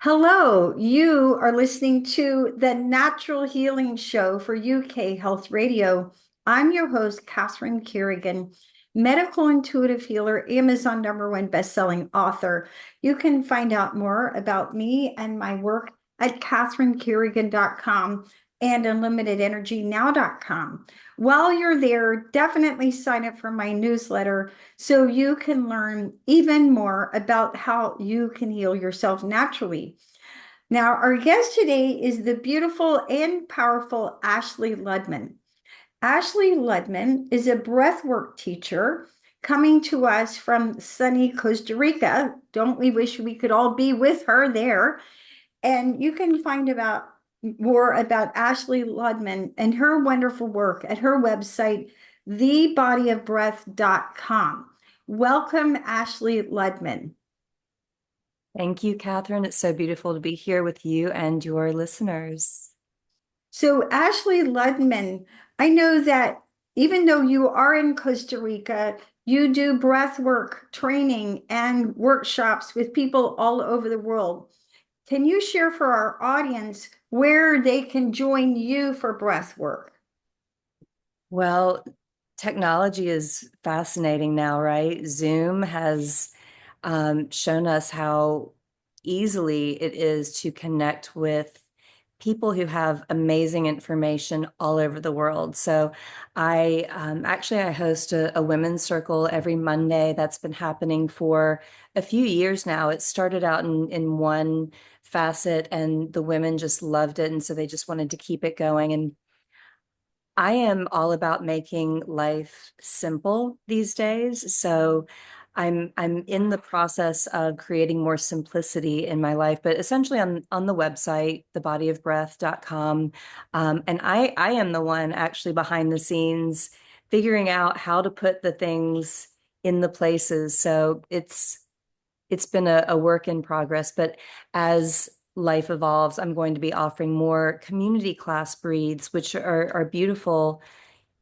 Hello, you are listening to the Natural Healing Show for UK Health Radio. I'm your host, Catherine Carrigan, medical intuitive healer, Amazon #1 bestselling author. You can find out more about me and my work at catherinecarrigan.com and unlimitedenergynow.com. While you're there, definitely sign up for my newsletter so you can learn even more about how you can heal yourself naturally. Now, our guest today is the beautiful and powerful Ashley Ludman. Ashley Ludman is a breathwork teacher coming to us from sunny Costa Rica. Don't we wish we could all be with her there? And you can find about more about Ashley Ludman and her wonderful work at her website, thebodyofbreath.com. Welcome, Ashley Ludman. Thank you, Catherine. It's so beautiful to be here with you and your listeners. So, Ashley Ludman, I know that even though you are in Costa Rica, you do breath work training and workshops with people all over the world. Can you share for our audience where they can join you for breath work? Well, technology is fascinating now, right? Zoom has shown us how easily it is to connect with people who have amazing information all over the world. So I host a women's circle every Monday. That's been happening for a few years now. It started out in one facet and the women just loved it. And so they just wanted to keep it going. And I am all about making life simple these days. So I'm in the process of creating more simplicity in my life, but essentially on the website, thebodyofbreath.com. And I am the one actually behind the scenes figuring out how to put the things in the places. So it's been a work in progress, but as life evolves, I'm going to be offering more community class breeds, which are beautiful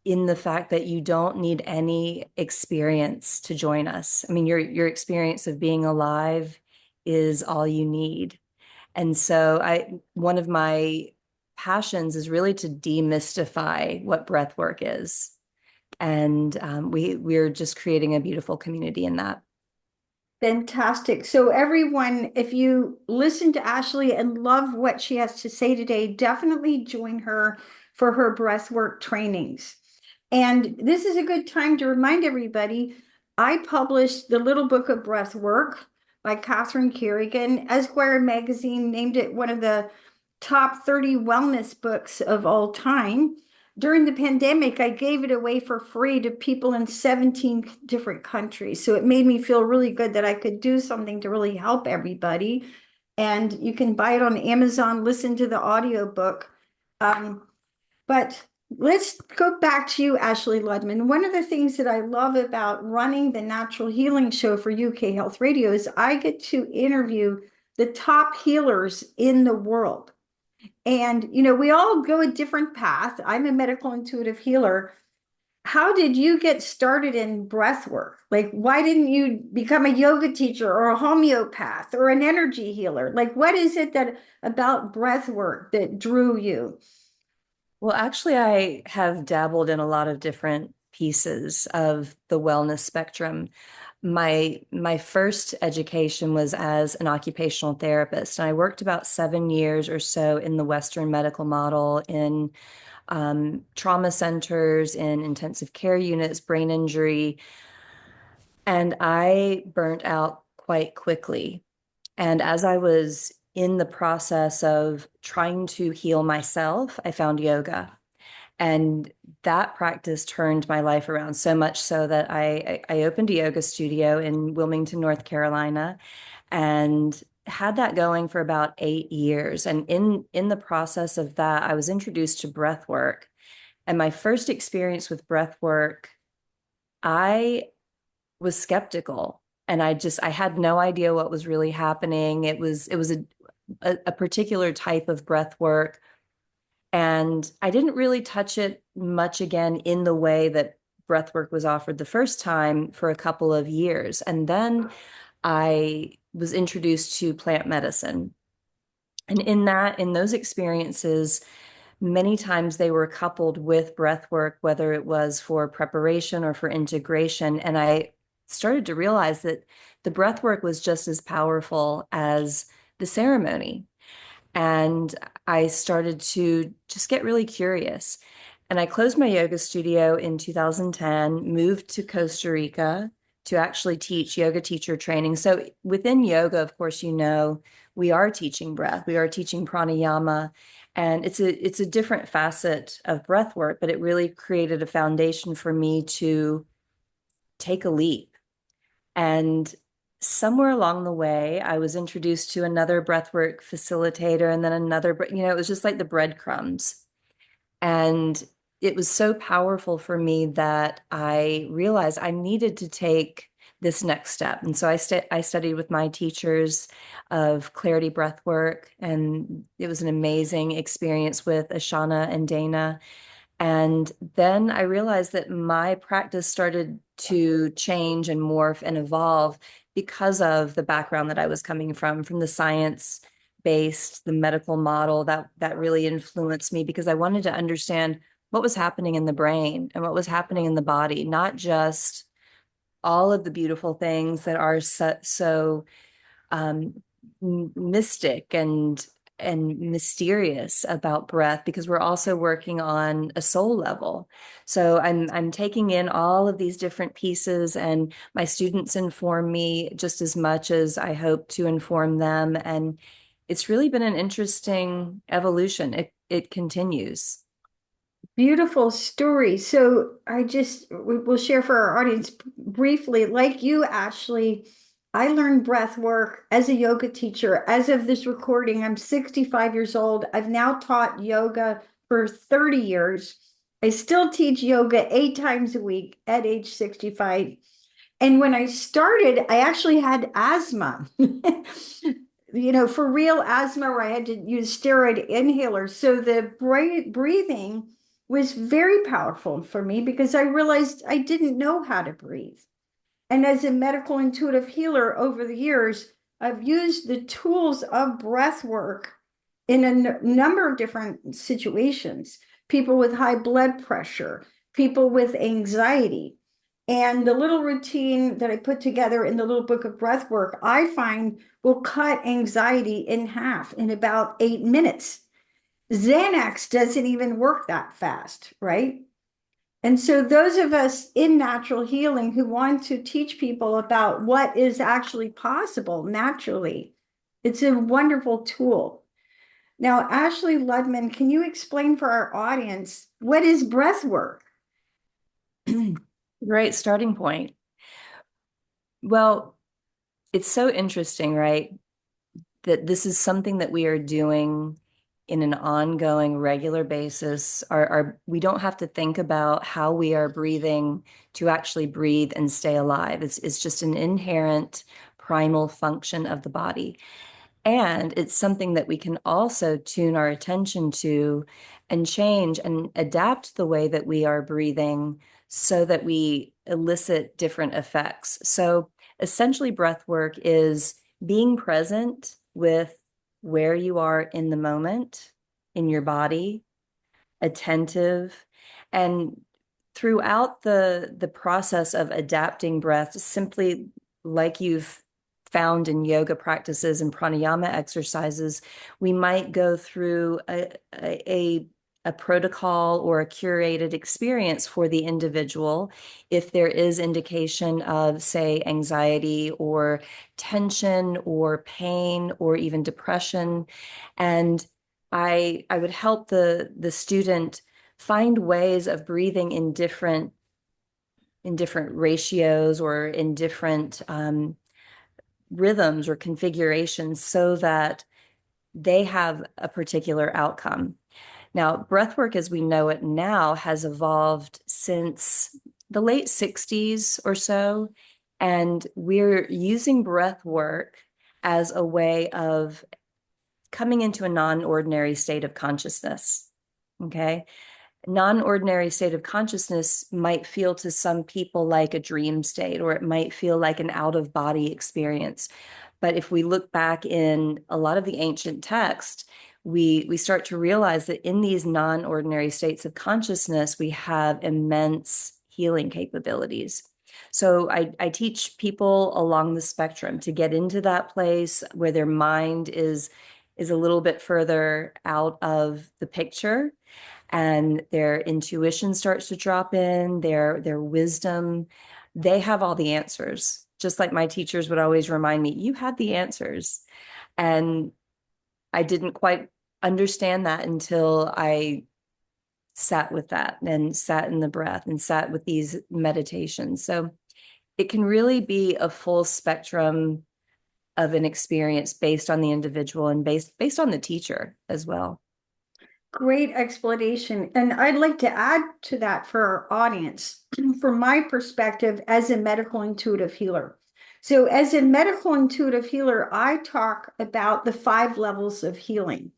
in the fact that you don't need any experience to join us. I mean, your experience of being alive is all you need. And so one of my passions is really to demystify what breath work is. And we're just creating a beautiful community in that. Fantastic. So, everyone, if you listen to Ashley and love what she has to say today, definitely join her for her breathwork trainings. And this is a good time to remind everybody I published The Little Book of Breathwork by Catherine Carrigan. Esquire magazine named it one of the top 30 wellness books of all time. During the pandemic, I gave it away for free to people in 17 different countries. So it made me feel really good that I could do something to really help everybody. And you can buy it on Amazon, listen to the audiobook. But let's go back to you, Ashley Ludman. One of the things that I love about running the Natural Healing Show for UK Health Radio is I get to interview the top healers in the world. And, we all go a different path. I'm a medical intuitive healer. How did you get started in breath work? Like, why didn't you become a yoga teacher or a homeopath or an energy healer? Like, what is it that about breath work that drew you? Well, actually, I have dabbled in a lot of different pieces of the wellness spectrum. My first education was as an occupational therapist, and I worked about 7 years or so in the Western medical model in trauma centers, in intensive care units, brain injury, and I burnt out quite quickly. And as I was in the process of trying to heal myself, I found yoga. And that practice turned my life around so much so that I opened a yoga studio in Wilmington, North Carolina, and had that going for about 8 years. And in the process of that, I was introduced to breath work. And my first experience with breath work, I was skeptical. And I had no idea what was really happening. It was a particular type of breath work, and I didn't really touch it much again in the way that breathwork was offered the first time for a couple of years. And then I was introduced to plant medicine. And in those experiences, many times they were coupled with breath work, whether it was for preparation or for integration. And I started to realize that the breath work was just as powerful as the ceremony. And I started to just get really curious. And I closed my yoga studio in 2010, moved to Costa Rica to actually teach yoga teacher training. So within yoga, of course, we are teaching breath, we are teaching pranayama, and it's a different facet of breath work, but it really created a foundation for me to take a leap. And somewhere along the way, I was introduced to another breathwork facilitator and then another, it was just like the breadcrumbs. And it was so powerful for me that I realized I needed to take this next step. And so I studied with my teachers of clarity breathwork, and it was an amazing experience with Ashana and Dana. And then I realized that my practice started to change and morph and evolve because of the background that I was coming from the science based, the medical model that really influenced me because I wanted to understand what was happening in the brain and what was happening in the body, not just all of the beautiful things that are so um, mystic and mysterious about breath because we're also working on a soul level. So I'm taking in all of these different pieces, and my students inform me just as much as I hope to inform them. And it's really been an interesting evolution. It continues. Beautiful story. So we will share for our audience briefly, like you, Ashley, I learned breath work as a yoga teacher. As of this recording, I'm 65 years old. I've now taught yoga for 30 years. I still teach yoga 8 times a week at age 65. And when I started, I actually had asthma. For real asthma, where I had to use steroid inhalers. So the breathing was very powerful for me because I realized I didn't know how to breathe. And as a medical intuitive healer over the years, I've used the tools of breath work in a number of different situations. People with high blood pressure, people with anxiety. And the little routine that I put together in the little book of breath work, I find will cut anxiety in half in about 8 minutes. Xanax doesn't even work that fast, right? And so, those of us in natural healing who want to teach people about what is actually possible naturally, it's a wonderful tool. Now, Ashley Ludman, can you explain for our audience what is breath work? Great starting point. Well, it's so interesting, right? That this is something that we are doing in an ongoing, regular basis. We don't have to think about how we are breathing to actually breathe and stay alive. It's just an inherent primal function of the body. And it's something that we can also tune our attention to and change and adapt the way that we are breathing so that we elicit different effects. So essentially, breath work is being present with where you are in the moment, in your body, attentive, and throughout the process of adapting breath, simply like you've found in yoga practices and pranayama exercises, we might go through a protocol or a curated experience for the individual if there is indication of, say, anxiety or tension or pain or even depression. And I would help the student find ways of breathing in different ratios or in different rhythms or configurations so that they have a particular outcome. Now, breathwork as we know it now has evolved since the late 60s or so, and we're using breathwork as a way of coming into a non-ordinary state of consciousness. Okay. Non-ordinary state of consciousness might feel to some people like a dream state, or it might feel like an out-of-body experience. But if we look back in a lot of the ancient text, we start to realize that in these non-ordinary states of consciousness, we have immense healing capabilities. So I teach people along the spectrum to get into that place where their mind is a little bit further out of the picture and their intuition starts to drop in, their wisdom. They have all the answers. Just like my teachers would always remind me, you had the answers. And I didn't quite understand that until I sat with that and sat in the breath and sat with these meditations. So it can really be a full spectrum of an experience based on the individual and based on the teacher as well. Great explanation. And I'd like to add to that for our audience, from my perspective as a medical intuitive healer. So, as a medical intuitive healer, I talk about the 5 levels of healing.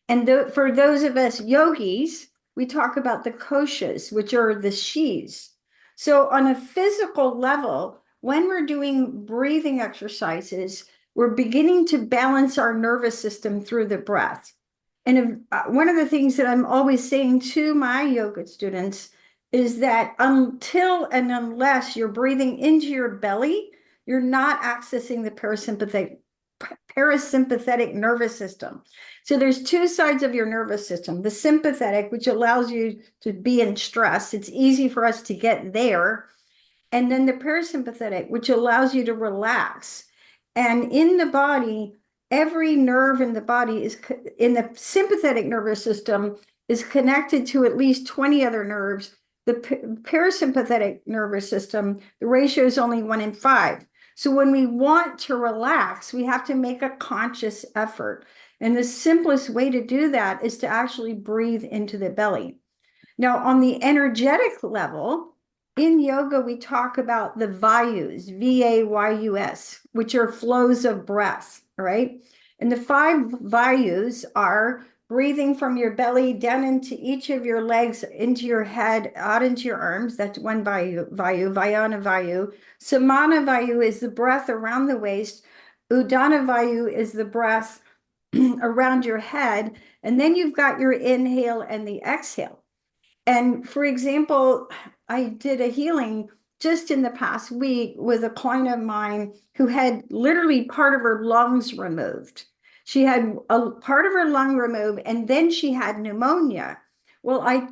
And for those of us yogis, we talk about the koshas, which are the shis. So, on a physical level, when we're doing breathing exercises, we're beginning to balance our nervous system through the breath. And one of the things that I'm always saying to my yoga students is that until and unless you're breathing into your belly, you're not accessing the parasympathetic nervous system. So there's 2 sides of your nervous system. The sympathetic, which allows you to be in stress. It's easy for us to get there. And then the parasympathetic, which allows you to relax. And in the body, every nerve in the body is in the sympathetic nervous system is connected to at least 20 other nerves. The parasympathetic nervous system, the ratio is only 1 in 5. So when we want to relax, we have to make a conscious effort. And the simplest way to do that is to actually breathe into the belly. Now, on the energetic level, in yoga, we talk about the vayus, V-A-Y-U-S, which are flows of breath, right? And the 5 vayus are breathing from your belly down into each of your legs, into your head, out into your arms. That's one vayu, Vayana vayu. Samana vayu is the breath around the waist. Udana vayu is the breath around your head. And then you've got your inhale and the exhale. And for example, I did a healing just in the past week with a client of mine who had literally part of her lungs removed. She had a part of her lung removed, and then she had pneumonia. Well, I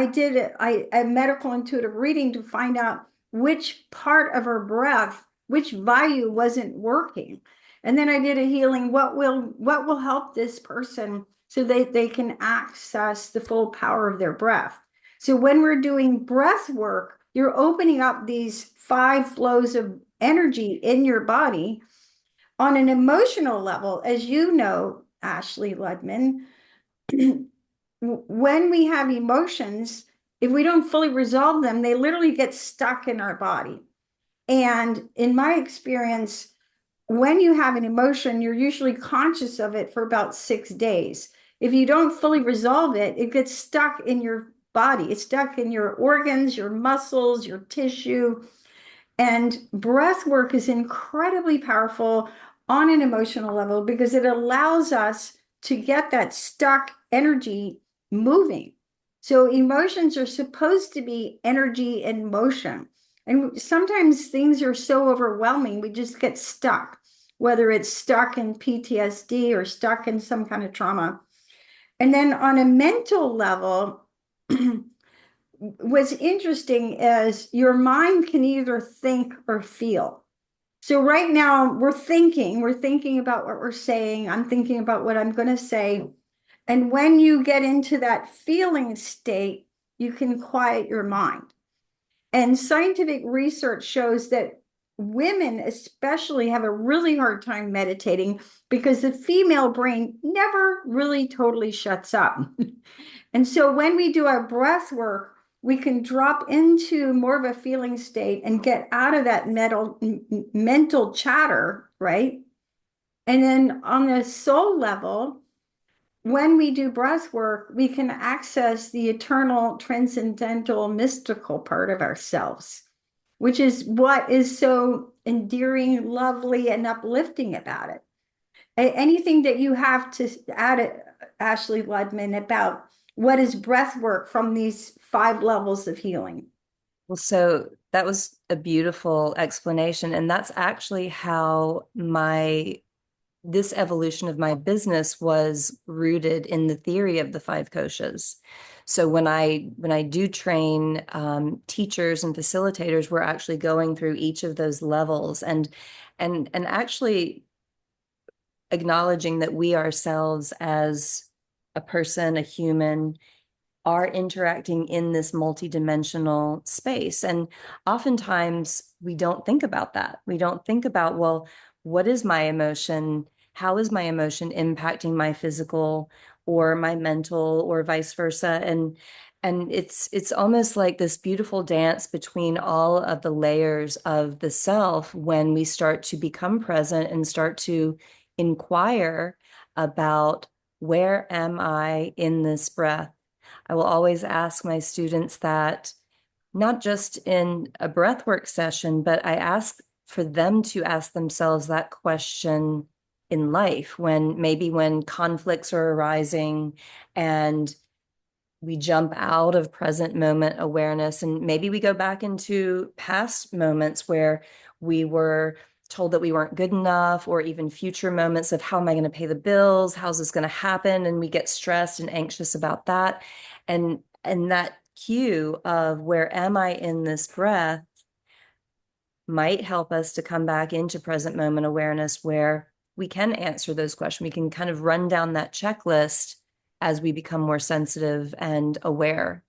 did a medical intuitive reading to find out which part of her breath, which vayu wasn't working. And then I did a healing. What will help this person so they can access the full power of their breath? So when we're doing breath work, you're opening up these 5 flows of energy in your body. On an emotional level, as you know, Ashley Ludman, when we have emotions, if we don't fully resolve them, they literally get stuck in our body. And in my experience, when you have an emotion, you're usually conscious of it for about 6 days. If you don't fully resolve it, it gets stuck in your body. It's stuck in your organs, your muscles, your tissue. And breath work is incredibly powerful on an emotional level because it allows us to get that stuck energy moving. So emotions are supposed to be energy in motion. And sometimes things are so overwhelming, we just get stuck, whether it's stuck in PTSD or stuck in some kind of trauma. And then on a mental level, what's interesting is your mind can either think or feel. So right now we're thinking about what we're saying. I'm thinking about what I'm going to say. And when you get into that feeling state, you can quiet your mind. And scientific research shows that women especially have a really hard time meditating because the female brain never really totally shuts up. And so when we do our breath work, we can drop into more of a feeling state and get out of that mental chatter, right? And then on the soul level, when we do breath work, we can access the eternal, transcendental, mystical part of ourselves, which is what is so endearing, lovely, and uplifting about it. Anything that you have to add, Ashley Ludman, about what is breath work from these 5 levels of healing? Well, so that was a beautiful explanation. And that's actually how this evolution of my business was rooted in the theory of the 5 koshas. So when I do train teachers and facilitators, we're actually going through each of those levels and actually acknowledging that we ourselves as a person, a human, are interacting in this multidimensional space. And oftentimes we don't think about that. We don't think about, well, what is my emotion? How is my emotion impacting my physical or my mental or vice versa? And it's almost like this beautiful dance between all of the layers of the self when we start to become present and start to inquire about, where am I in this breath? I will always ask my students that, not just in a breathwork session, but I ask for them to ask themselves that question in life, when conflicts are arising and we jump out of present moment awareness, and maybe we go back into past moments where we were told that we weren't good enough, or even future moments of, how am I going to pay the bills? How's this going to happen? And we get stressed and anxious about that. And that cue of, where am I in this breath, might help us to come back into present moment awareness, where we can answer those questions. We can kind of run down that checklist as we become more sensitive and aware.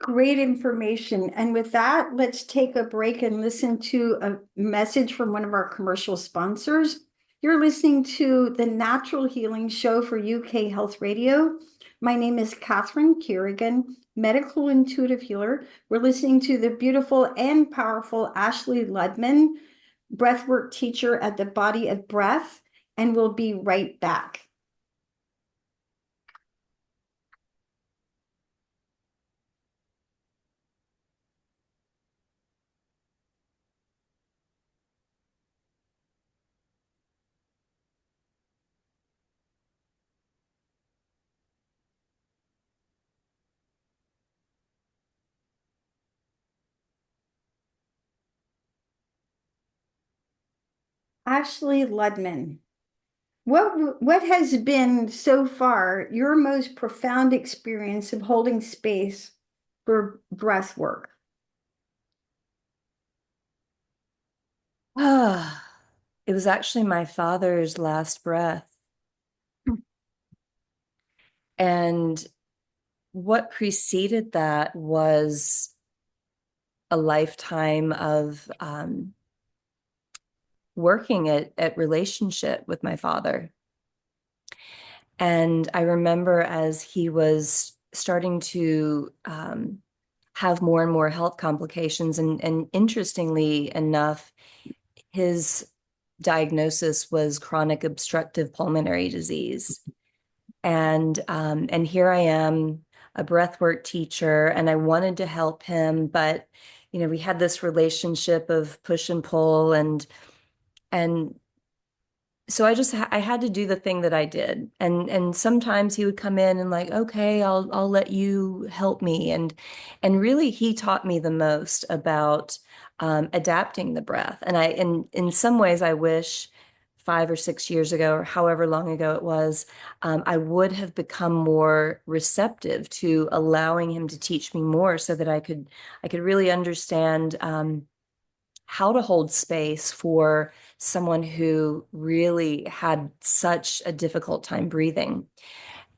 Great information. And with that, let's take a break and listen to a message from one of our commercial sponsors. You're listening to the Natural Healing Show for UK Health Radio. My name is Catherine Carrigan, medical intuitive healer. We're listening to the beautiful and powerful Ashley Ludman, breathwork teacher at the Body of Breath, and we'll be right back. Ashley Ludman, what has been so far your most profound experience of holding space for breath work? Ah, it was actually my father's last breath. And what preceded that was a lifetime of working at relationship with my father. And I remember, as he was starting to have more and more health complications, and interestingly enough, his diagnosis was chronic obstructive pulmonary disease. And here I am, a breathwork teacher, and I wanted to help him, but we had this relationship of push and pull, and so I had to do the thing that I did. And sometimes he would come in and, like, okay, I'll let you help me. And really, he taught me the most about adapting the breath. And in some ways, I wish 5 or 6 years ago, or however long ago it was, I would have become more receptive to allowing him to teach me more, so that I could really understand how to hold space for someone who really had such a difficult time breathing.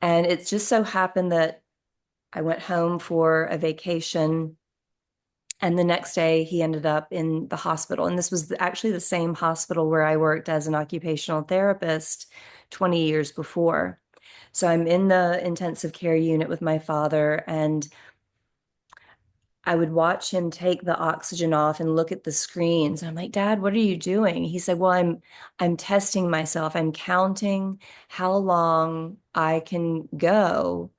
And it just so happened that I went home for a vacation, and the next day he ended up in the hospital. And this was actually the same hospital where I worked as an occupational therapist 20 years before. So I'm in the intensive care unit with my father, and I would watch him take the oxygen off and look at the screens. And I'm like, Dad, what are you doing? He said, well, I'm testing myself. I'm counting how long I can go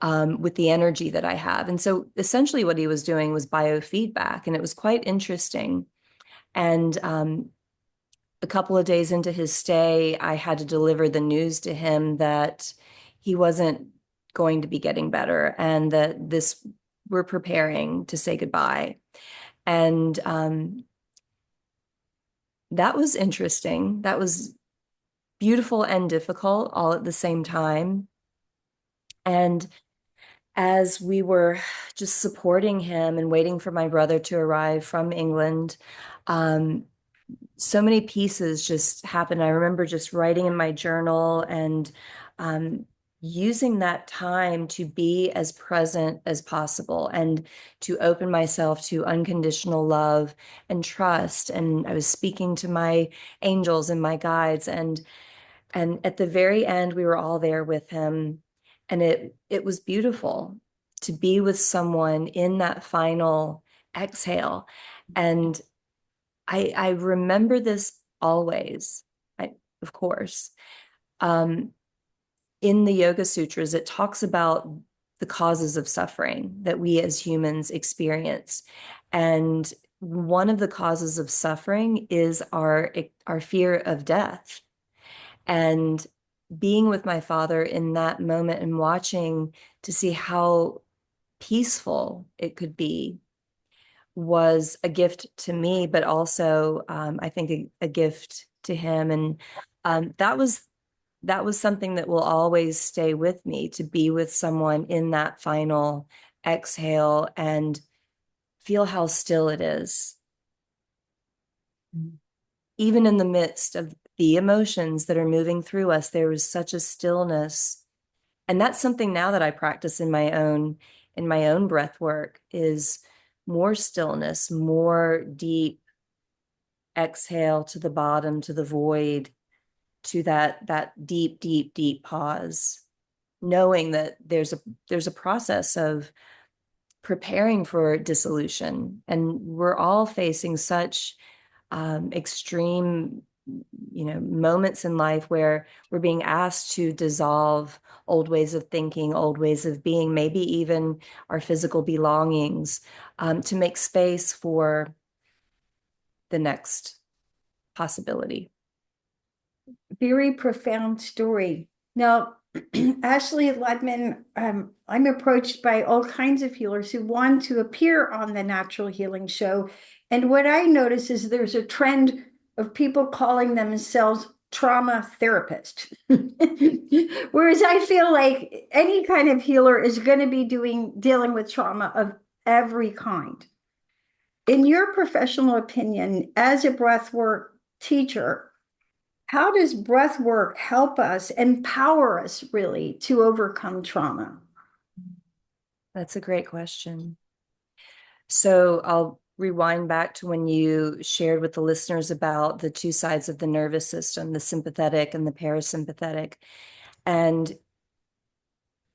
with the energy that I have. And so essentially what he was doing was biofeedback, and it was quite interesting. And a couple of days into his stay, I had to deliver the news to him that he wasn't going to be getting better and that this we're preparing to say goodbye. And that was interesting. That was beautiful and difficult all at the same time. And as we were just supporting him and waiting for my brother to arrive from England, um, so many pieces just happened. I remember just writing in my journal and um, using that time to be as present as possible and to open myself to unconditional love and trust. And I was speaking to my angels and my guides, and at the very end, we were all there with him, and it was beautiful to be with someone in that final exhale. And I remember this always, of course. Um, in the Yoga Sutras, it talks about the causes of suffering that we as humans experience. And one of the causes of suffering is our fear of death. And being with my father in that moment and watching to see how peaceful it could be was a gift to me, but also I think a gift to him. And that was something that will always stay with me, to be with someone in that final exhale and feel how still it is, even in the midst of the emotions that are moving through us. There was such a stillness, and that's something now that I practice in my own breath work, is more stillness, more deep exhale to the bottom, to the void, to that deep, deep, deep pause, knowing that there's a process of preparing for dissolution, and we're all facing such extreme, moments in life where we're being asked to dissolve old ways of thinking, old ways of being, maybe even our physical belongings, to make space for the next possibility. Very profound story. Now, Ashley Ludman, I'm approached by all kinds of healers who want to appear on the Natural Healing Show. And what I notice is there's a trend of people calling themselves trauma therapist. Whereas I feel like any kind of healer is going to be dealing with trauma of every kind. In your professional opinion, as a breathwork teacher, how does breath work help us, empower us really to overcome trauma? That's a great question. So I'll rewind back to when you shared with the listeners about the two sides of the nervous system, the sympathetic and the parasympathetic. And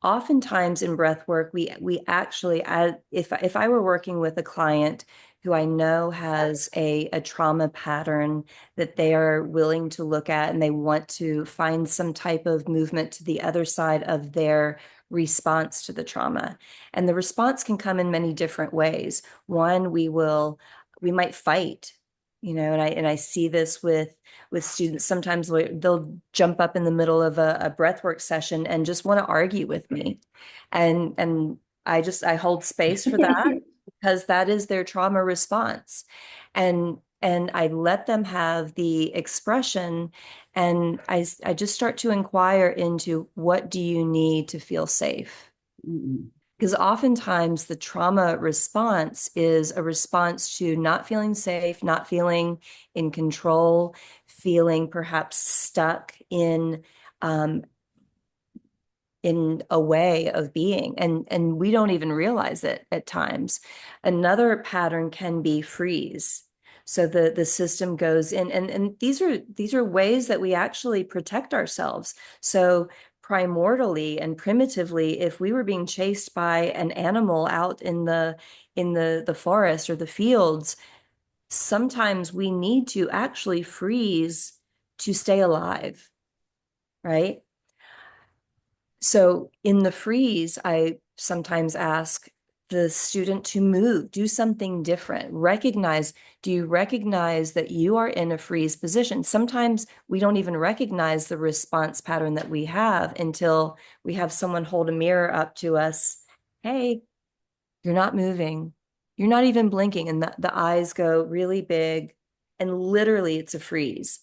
oftentimes in breath work, we actually, if I were working with a client who I know has a trauma pattern that they are willing to look at, and they want to find some type of movement to the other side of their response to the trauma. And the response can come in many different ways. One, we might fight, and I see this with students. Sometimes they'll jump up in the middle of a breathwork session and just want to argue with me. And I hold space for that because that is their trauma response. And I let them have the expression, and I just start to inquire into, what do you need to feel safe? Mm-mm. Because oftentimes the trauma response is a response to not feeling safe, not feeling in control, feeling perhaps stuck um, in a way of being, and we don't even realize it at times. Another pattern can be freeze. So the system goes in, and these are ways that we actually protect ourselves. So primordially and primitively, if we were being chased by an animal out in the forest or the fields, sometimes we need to actually freeze to stay alive, right? So in the freeze, I sometimes ask, the student to move, do something different, recognize, do you recognize that you are in a freeze position? Sometimes we don't even recognize the response pattern that we have until we have someone hold a mirror up to us. Hey, you're not moving. You're not even blinking. And the eyes go really big. And literally, it's a freeze.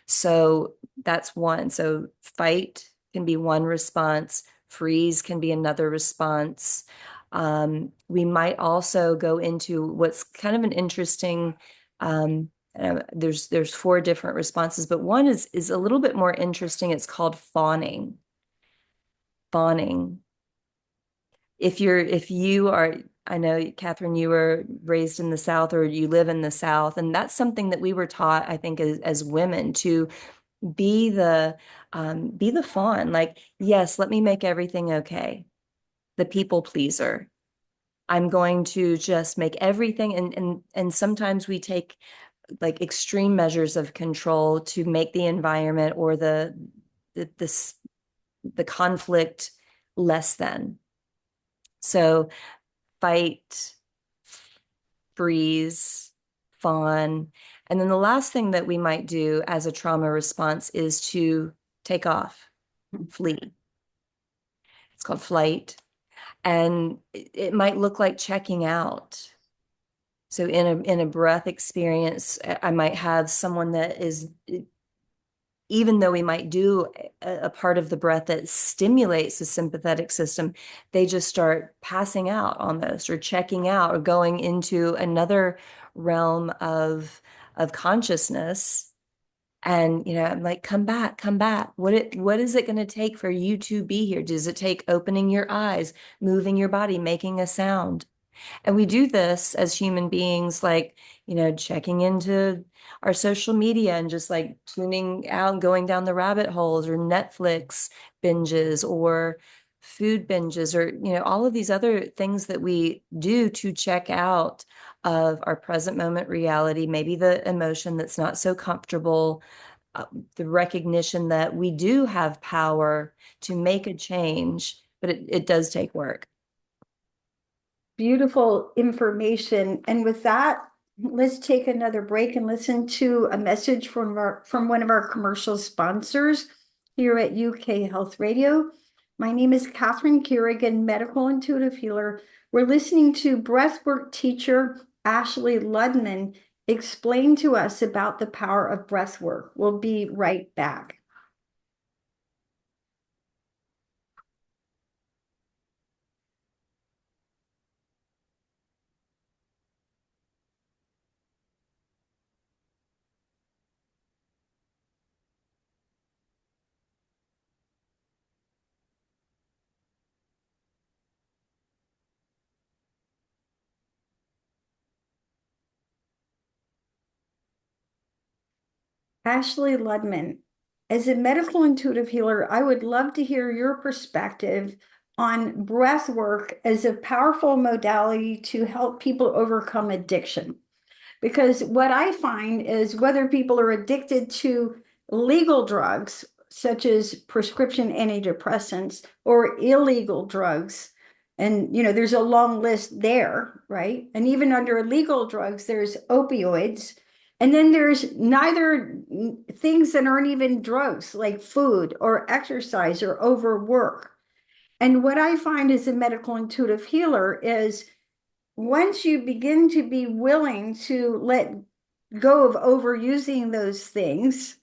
So that's one. So fight can be one response, freeze can be another response. We might also go into what's kind of an interesting. There's four different responses, but one is a little bit more interesting. It's called fawning. Fawning. If you are, I know, Catherine, you were raised in the South or you live in the South, and that's something that we were taught, I think, as women to be the fawn. Like, yes, let me make everything okay. The people pleaser. I'm going to just make everything, and sometimes we take like extreme measures of control to make the environment or the the conflict less than. So fight, freeze, fawn. And then the last thing that we might do as a trauma response is to take off, flee. It's called flight. And it might look like checking out. So in a breath experience, I might have someone that is, even though we might do a part of the breath that stimulates the sympathetic system, they just start passing out almost, or checking out, or going into another realm of consciousness. And I'm like, come back, come back. What is it going to take for you to be here? Does it take opening your eyes, moving your body, making a sound? And we do this as human beings, like, checking into our social media and just like tuning out, going down the rabbit holes, or Netflix binges, or food binges, or, all of these other things that we do to check out of our present moment reality, maybe the emotion that's not so comfortable, the recognition that we do have power to make a change, but it does take work. Beautiful information. And with that, let's take another break and listen to a message from one of our commercial sponsors here at UK Health Radio. My name is Catherine Carrigan, medical intuitive healer. We're listening to breathwork teacher Ashley Ludman explain to us about the power of breathwork. We'll be right back. Ashley Ludman, as a medical intuitive healer, I would love to hear your perspective on breath work as a powerful modality to help people overcome addiction. Because what I find is whether people are addicted to legal drugs, such as prescription antidepressants, or illegal drugs, and there's a long list there, right? And even under illegal drugs, there's opioids. And then there's neither things that aren't even drugs, like food or exercise or overwork. And what I find as a medical intuitive healer is once you begin to be willing to let go of overusing those things,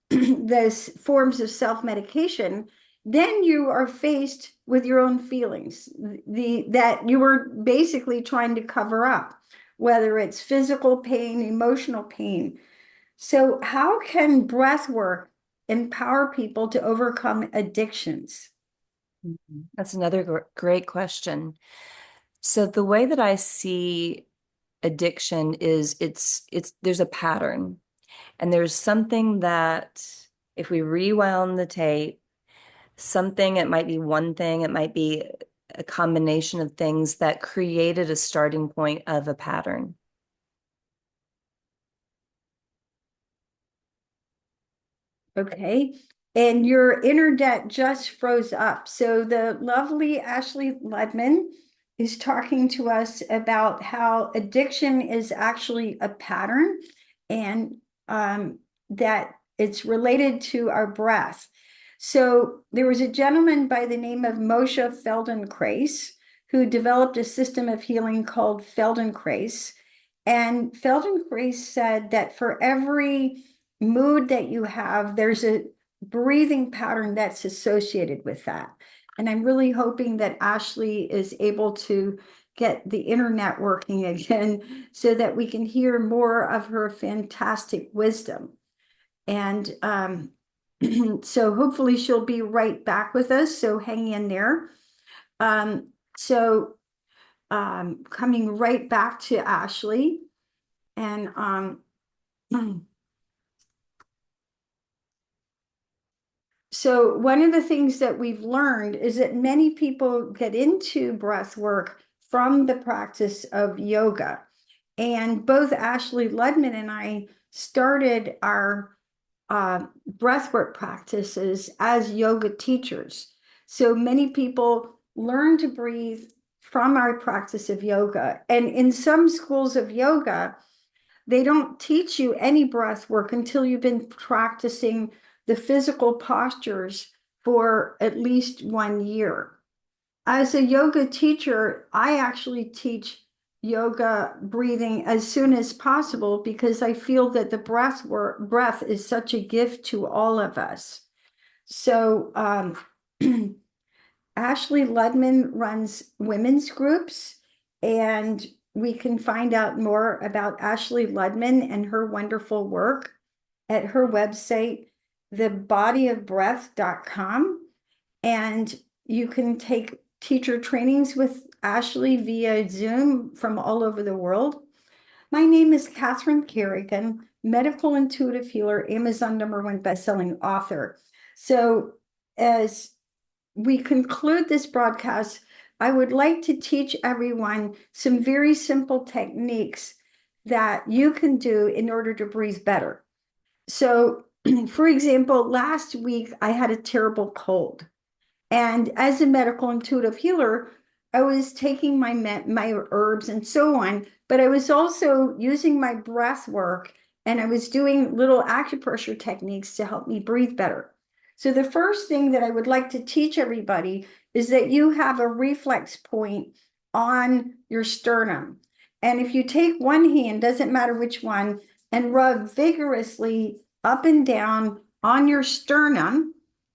those forms of self-medication, then you are faced with your own feelings, that you were basically trying to cover up, whether it's physical pain, emotional pain. So how can breath work empower people to overcome addictions? That's another great question. So the way that I see addiction is it's there's a pattern, and there's something that if we rewound the tape, something, it might be one thing, it might be a combination of things that created a starting point of a pattern. Okay. And your internet just froze up. So the lovely Ashley Ludman is talking to us about how addiction is actually a pattern and that it's related to our breath. So there was a gentleman by the name of Moshe Feldenkrais who developed a system of healing called Feldenkrais. And Feldenkrais said that for every mood that you have, there's a breathing pattern that's associated with that. And I'm really hoping that Ashley is able to get the internet working again so that we can hear more of her fantastic wisdom. And so hopefully she'll be right back with us. So hang in there. Um, so coming right back to Ashley. And so one of the things that we've learned is that many people get into breath work from the practice of yoga. And both Ashley Ludman and I started our breathwork practices as yoga teachers. So many people learn to breathe from our practice of yoga. And in some schools of yoga, they don't teach you any breath work until you've been practicing the physical postures for at least 1 year. As a yoga teacher, I actually teach yoga breathing as soon as possible because I feel that the breath is such a gift to all of us. So Ashley Ludman runs women's groups, and we can find out more about Ashley Ludman and her wonderful work at her website, thebodyofbreath.com. And you can take teacher trainings with Ashley via Zoom from all over the world. My name is Catherine Carrigan, medical intuitive healer, Amazon #1 bestselling author. So as we conclude this broadcast, I would like to teach everyone some very simple techniques that you can do in order to breathe better. So, for example, last week I had a terrible cold. And as a medical intuitive healer, I was taking my herbs and so on, but I was also using my breath work and I was doing little acupressure techniques to help me breathe better. So the first thing that I would like to teach everybody is that you have a reflex point on your sternum. And if you take one hand, doesn't matter which one, and rub vigorously up and down on your sternum,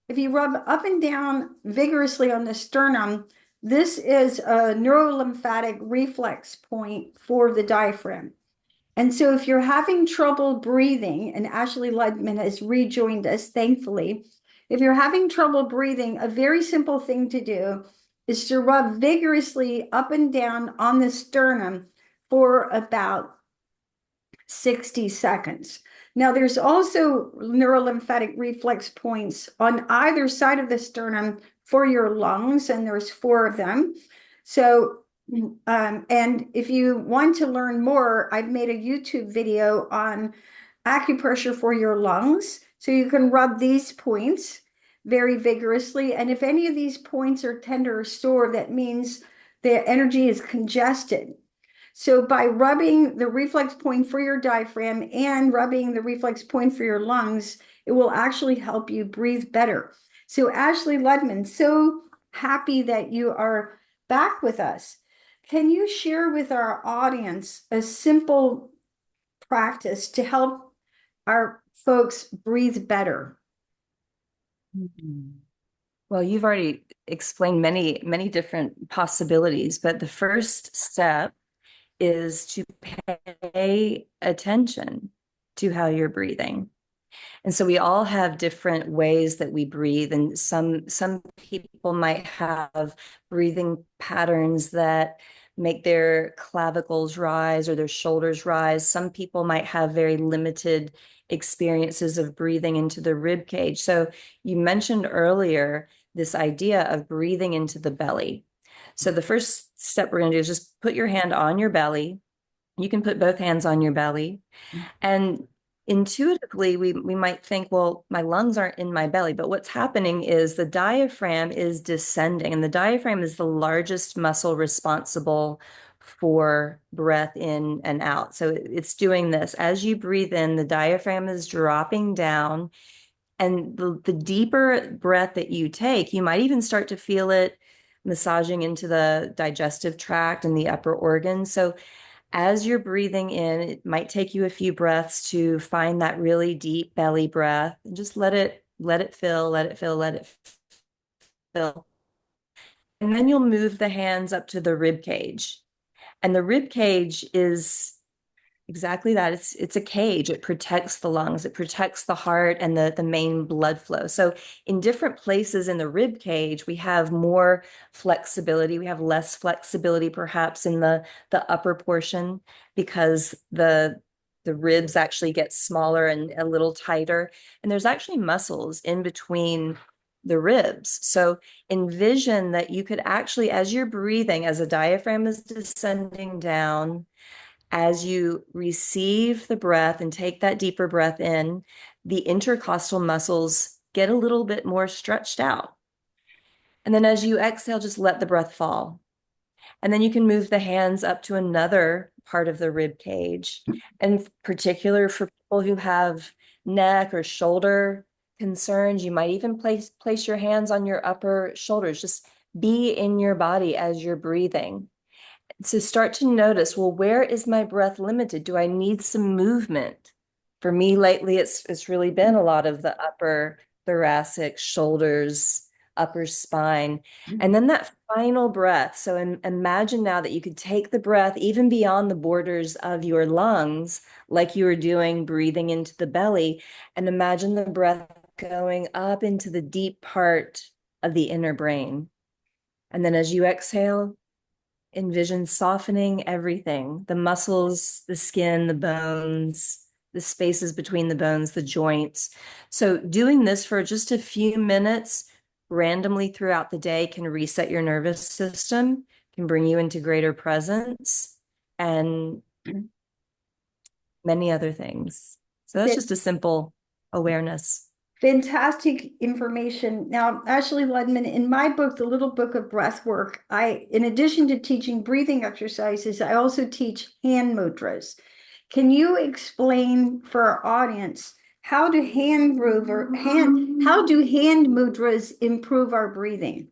if you rub up and down vigorously on the sternum, this is a neurolymphatic reflex point for the diaphragm. And so if you're having trouble breathing, and Ashley Ludman has rejoined us, thankfully, if you're having trouble breathing, a very simple thing to do is to rub vigorously up and down on the sternum for about 60 seconds. Now, there's also neurolymphatic reflex points on either side of the sternum for your lungs, and there's 4 of them. So, and if you want to learn more, I've made a YouTube video on acupressure for your lungs. So you can rub these points very vigorously. And if any of these points are tender or sore, that means the energy is congested. So by rubbing the reflex point for your diaphragm and rubbing the reflex point for your lungs, it will actually help you breathe better. So Ashley Ludman, so happy that you are back with us. Can you share with our audience a simple practice to help our folks breathe better? Mhm. Well, you've already explained many, many different possibilities, but the first step is to pay attention to how you're breathing. And so we all have different ways that we breathe, and some people might have breathing patterns that make their clavicles rise or their shoulders rise. Some people might have very limited experiences of breathing into the rib cage. So you mentioned earlier this idea of breathing into the belly. So the first step we're going to do is just put your hand on your belly. You can put both hands on your belly and intuitively we might think, well, my lungs aren't in my belly, but what's happening is the diaphragm is descending, and the diaphragm is the largest muscle responsible for breath in and out. So it's doing this. As you breathe in, the diaphragm is dropping down, and the deeper breath that you take, you might even start to feel it massaging into the digestive tract and the upper organs. So as you're breathing in, it might take you a few breaths to find that really deep belly breath, and just let it fill, let it fill, let it fill. And then you'll move the hands up to the rib cage. And the rib cage is exactly that. It's a cage. It protects the lungs, it protects the heart and the main blood flow. So in different places in the rib cage, we have more flexibility. We have less flexibility perhaps in the upper portion, because the ribs actually get smaller and a little tighter. And there's actually muscles in between the ribs. So envision that you could actually, as you're breathing, as the diaphragm is descending down, as you receive the breath and take that deeper breath in, the intercostal muscles get a little bit more stretched out. And then as you exhale, just let the breath fall. And then you can move the hands up to another part of the rib cage. And in particular, for people who have neck or shoulder concerns, you might even place your hands on your upper shoulders. Just be in your body as you're breathing. So start to notice, well, where is my breath limited? Do I need some movement? For me lately, it's really been a lot of the upper thoracic, shoulders, upper spine. And then that final breath. So imagine now that you could take the breath even beyond the borders of your lungs, like you were doing breathing into the belly, and imagine the breath going up into the deep part of the inner brain. And then as you exhale, envision softening everything, the muscles, the skin, the bones, the spaces between the bones, the joints. So doing this for just a few minutes randomly throughout the day can reset your nervous system, can bring you into greater presence, and many other things. So that's just a simple awareness. Fantastic information. Now, Ashley Ludman, in my book, The Little Book of Breath Work, in addition to teaching breathing exercises, I also teach hand mudras. Can you explain for our audience how do how do hand mudras improve our breathing?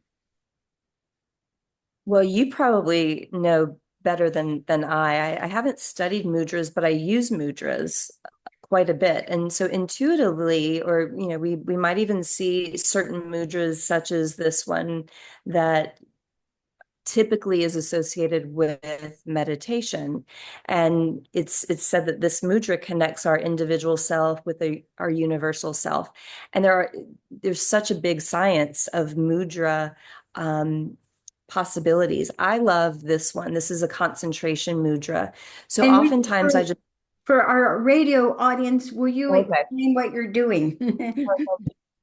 Well, you probably know better than I haven't studied mudras, but I use mudras quite a bit. And so intuitively, or we might even see certain mudras such as this one that typically is associated with meditation. And it's said that this mudra connects our individual self with our universal self. And there's such a big science of mudra possibilities. I love this one. This is a concentration mudra. So And we, oftentimes I just for our radio audience, will you okay. explain what you're doing?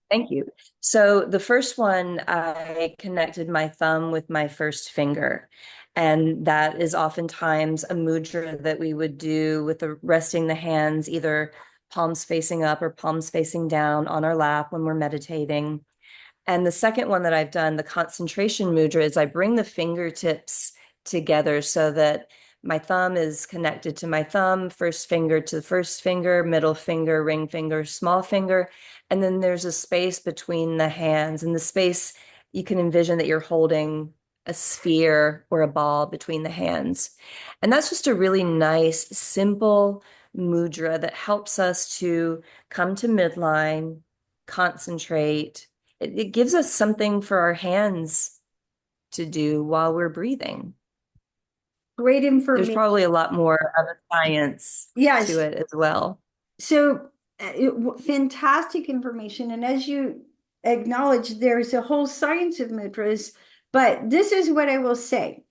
Thank you. So the first one, I connected my thumb with my first finger. And that is oftentimes a mudra that we would do with resting the hands, either palms facing up or palms facing down on our lap when we're meditating. And the second one that I've done, the concentration mudra, is I bring the fingertips together so that my thumb is connected to my thumb, first finger to the first finger, middle finger, ring finger, small finger. And then there's a space between the hands. And the space, you can envision that you're holding a sphere or a ball between the hands. And that's just a really nice, simple mudra that helps us to come to midline, concentrate. It gives us something for our hands to do while we're breathing. Great There's information. probably a lot more of a science to Yes. it as well. So fantastic information. And as you acknowledge, there's a whole science of mudras, but this is what I will say.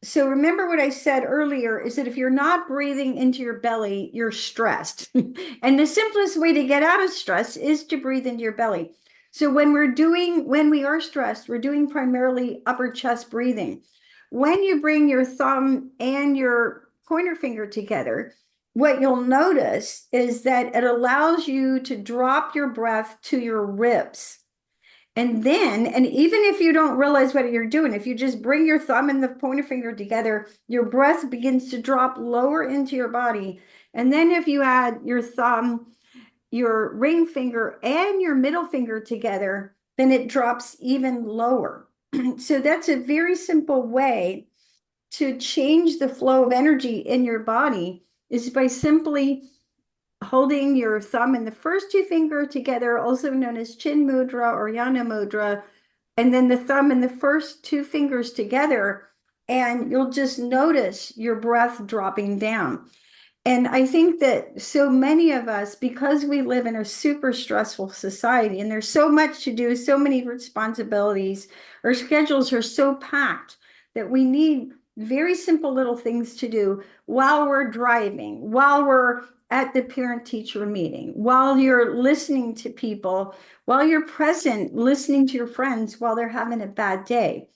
So remember what I said earlier is that if you're not breathing into your belly, you're stressed. And the simplest way to get out of stress is to breathe into your belly. So when we are stressed, we're doing primarily upper chest breathing. When you bring your thumb and your pointer finger together, what you'll notice is that it allows you to drop your breath to your ribs. And then, and even if you don't realize what you're doing, if you just bring your thumb and the pointer finger together, your breath begins to drop lower into your body. And then if you add your thumb, your ring finger, and your middle finger together, then it drops even lower. So that's a very simple way to change the flow of energy in your body is by simply holding your thumb and the first two finger together, also known as chin mudra or yana mudra, and then the thumb and the first two fingers together, and you'll just notice your breath dropping down. And I think that so many of us, because we live in a super stressful society and there's so much to do, so many responsibilities, our schedules are so packed that we need very simple little things to do while we're driving, while we're at the parent teacher meeting, while you're listening to people, while you're present, listening to your friends while they're having a bad day.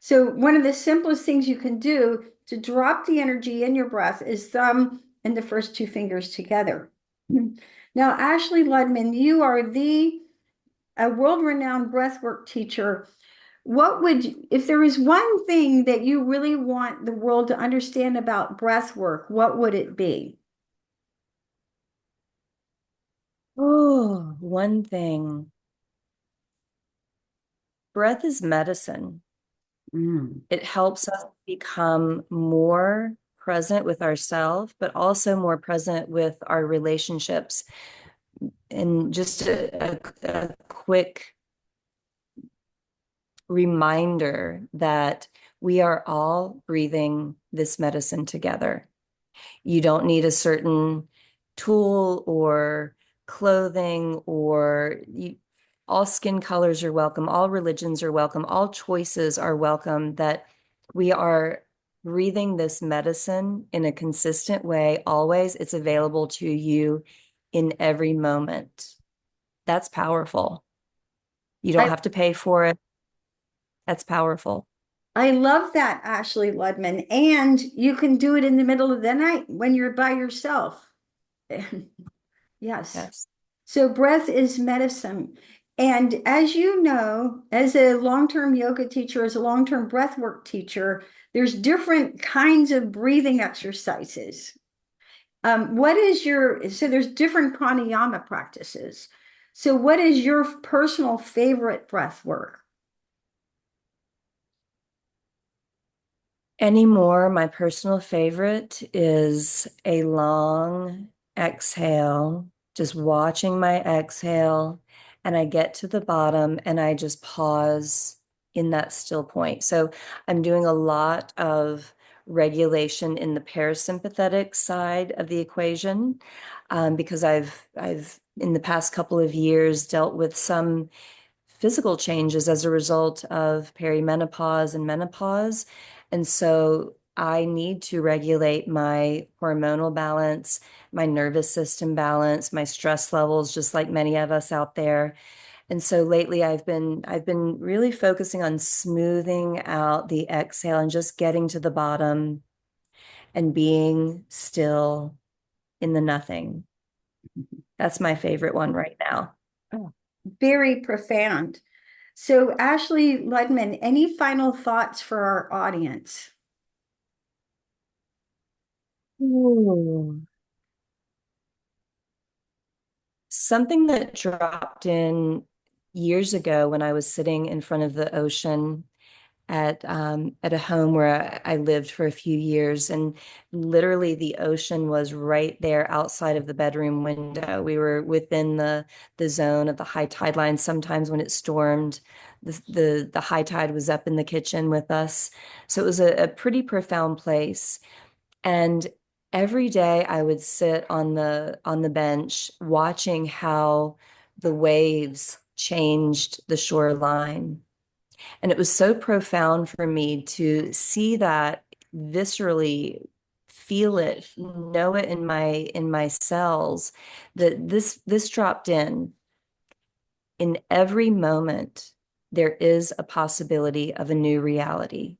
So one of the simplest things you can do to drop the energy in your breath is thumb and the first two fingers together. Now, Ashley Ludman, you are a world-renowned breathwork teacher. What would, if there is one thing that you really want the world to understand about breathwork, what would it be? Oh, one thing. Breath is medicine. Mm. It helps us become more present with ourselves, but also more present with our relationships. And just a quick reminder that we are all breathing this medicine together. You don't need a certain tool or clothing all skin colors are welcome, all religions are welcome, all choices are welcome, that we are breathing this medicine in a consistent way. Always, it's available to you in every moment. That's powerful. You don't I, have to pay for it. That's powerful. I love that, Ashley Ludman. And you can do it in the middle of the night when you're by yourself. Yes. Yes. So breath is medicine. And as you know, as a long-term yoga teacher, as a long-term breath work teacher, there's different kinds of breathing exercises. So there's different pranayama practices. So what is your personal favorite breath work? Anymore, my personal favorite is a long exhale, just watching my exhale, and I get to the bottom and I just pause in that still point. So I'm doing a lot of regulation in the parasympathetic side of the equation, because I've in the past couple of years dealt with some physical changes as a result of perimenopause and menopause. And so I need to regulate my hormonal balance, my nervous system balance, my stress levels, just like many of us out there. And so lately I've been really focusing on smoothing out the exhale and just getting to the bottom and being still in the nothing. That's my favorite one right now. Oh, very profound. So, Ashley Ludman, any final thoughts for our audience? Ooh. Something that dropped in years ago when I was sitting in front of the ocean at a home where I lived for a few years, and literally the ocean was right there outside of the bedroom window. We were within the zone of the high tide line. Sometimes when it stormed, the high tide was up in the kitchen with us. So it was a pretty profound place. And every day I would sit on the bench watching how the waves changed the shoreline. And it was so profound for me to see that viscerally, feel it, know it in my cells, that this dropped in every moment. There is a possibility of a new reality.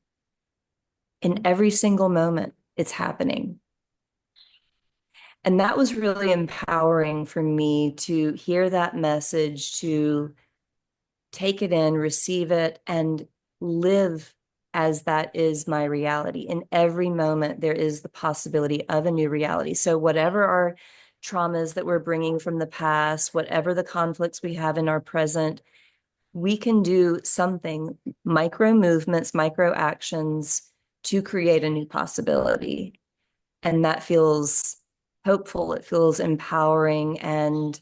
In every single moment, it's happening. And that was really empowering for me to hear that message, to take it in, receive it, and live as that is my reality. In every moment, there is the possibility of a new reality. So, whatever our traumas that we're bringing from the past, whatever the conflicts we have in our present, we can do something, micro movements, micro actions to create a new possibility. And that feels hopeful. It feels empowering. And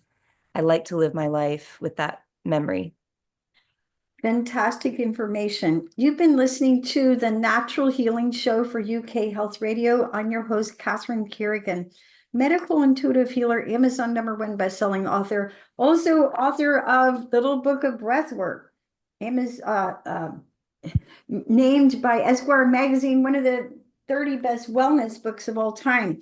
I like to live my life with that memory. Fantastic information. You've been listening to the Natural Healing Show for UK Health Radio. I'm your host, Catherine Carrigan, medical intuitive healer, Amazon #1 best-selling author, also author of the Little Book of Breathwork, named by Esquire magazine one of the 30 best wellness books of all time.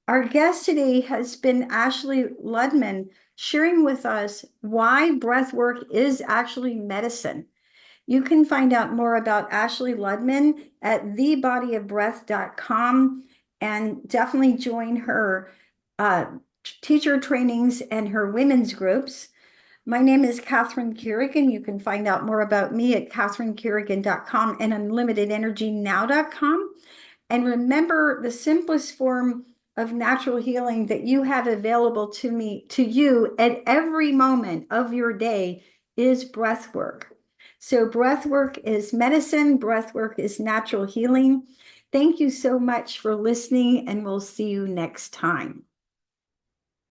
Our guest today has been Ashley Ludman, sharing with us why breathwork is actually medicine. You can find out more about Ashley Ludman at thebodyofbreath.com and definitely join her teacher trainings and her women's groups. My name is Catherine Carrigan. You can find out more about me at catherinecarrigan.com and unlimitedenergynow.com. And remember, the simplest form of natural healing that you have available to you at every moment of your day is breath work. So breath work is medicine, breath work is natural healing. Thank you so much for listening, and we'll see you next time.